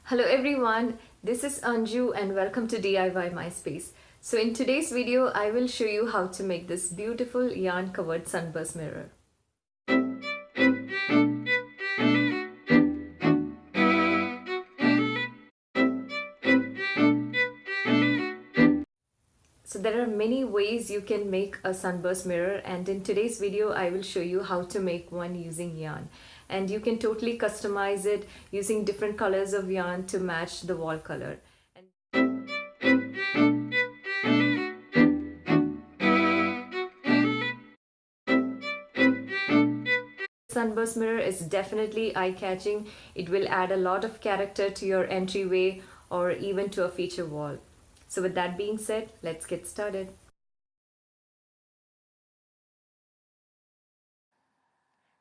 Hello everyone, this is Anju and welcome to DIY My Space. So in today's video, I will show you how to make this beautiful yarn covered sunburst mirror. So there are many ways you can make a sunburst mirror, and in today's video I will show you how to make one using yarn. And you can totally customize it using different colors of yarn to match the wall color. Sunburst mirror is definitely eye-catching. It will add a lot of character to your entryway or even to a feature wall. So with that being said, let's get started.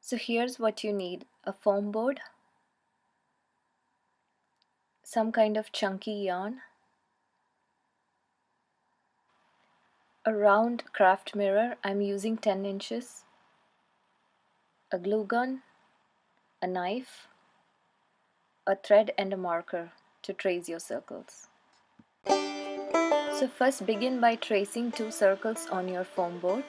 So here's what you need: a foam board, some kind of chunky yarn, a round craft mirror, I'm using 10 inches, a glue gun, a knife, a thread and a marker to trace your circles. So first begin by tracing 2 circles on your foam board.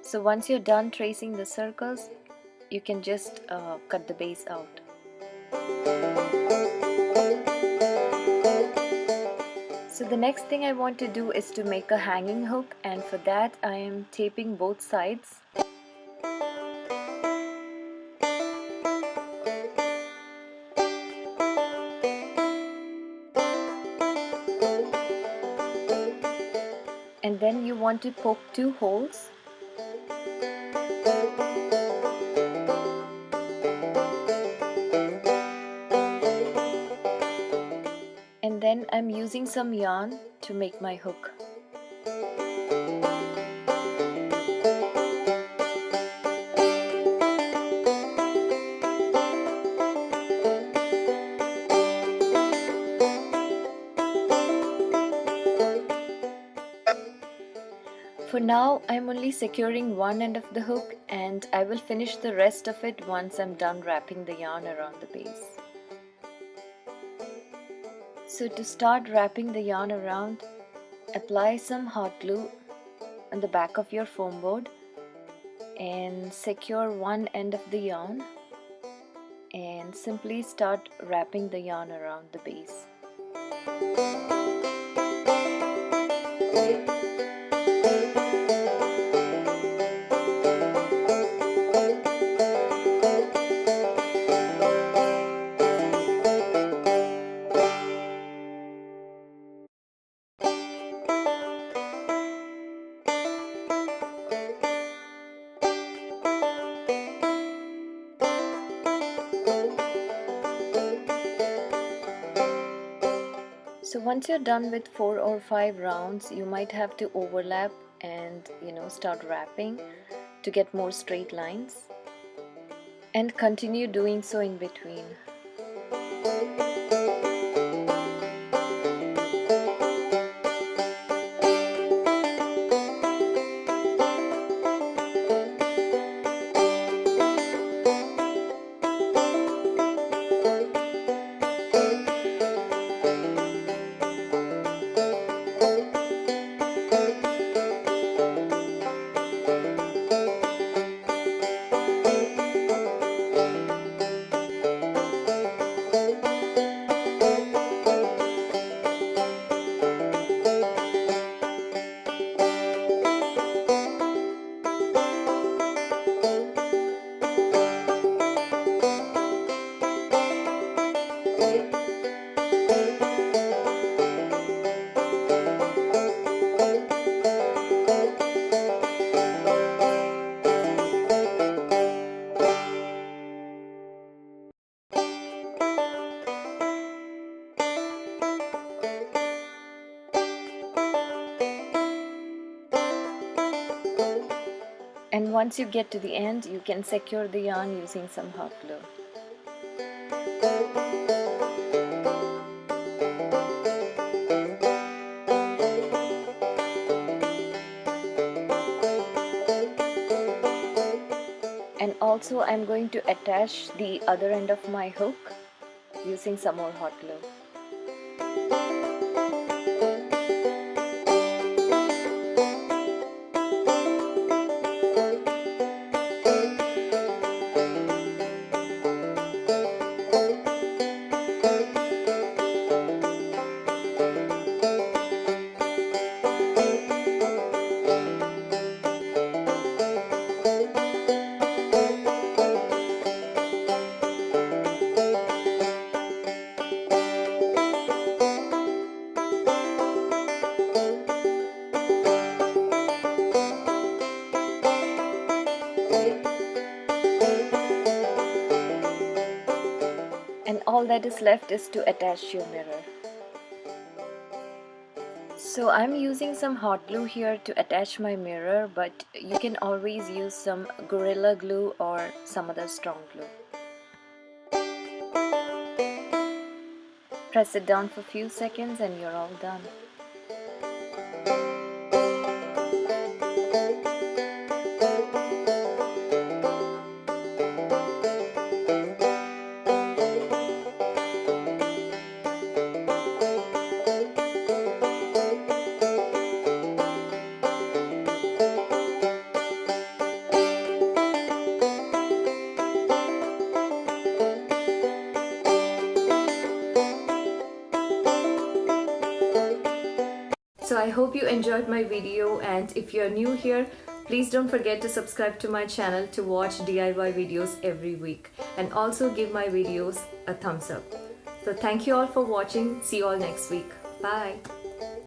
So once you're done tracing the circles, you can just cut the base out. So the next thing I want to do is to make a hanging hook, and for that I am taping both sides. And then you want to poke 2 holes. And then I'm using some yarn to make my hook. For now, I'm only securing one end of the hook, and I will finish the rest of it once I'm done wrapping the yarn around the base. So to start wrapping the yarn around, apply some hot glue on the back of your foam board and secure one end of the yarn, and simply start wrapping the yarn around the base. So once you're done with 4 or 5 rounds, you might have to overlap and start wrapping to get more straight lines, and continue doing so in between. And once you get to the end, you can secure the yarn using some hot glue. And also I'm going to attach the other end of my hook using some more hot glue. And all that is left is to attach your mirror. So I'm using some hot glue here to attach my mirror, but you can always use some Gorilla Glue or some other strong glue. Press it down for a few seconds and you're all done. So I hope you enjoyed my video, and if you're new here, please don't forget to subscribe to my channel to watch DIY videos every week, and also give my videos a thumbs up. So thank you all for watching. See you all next week. Bye.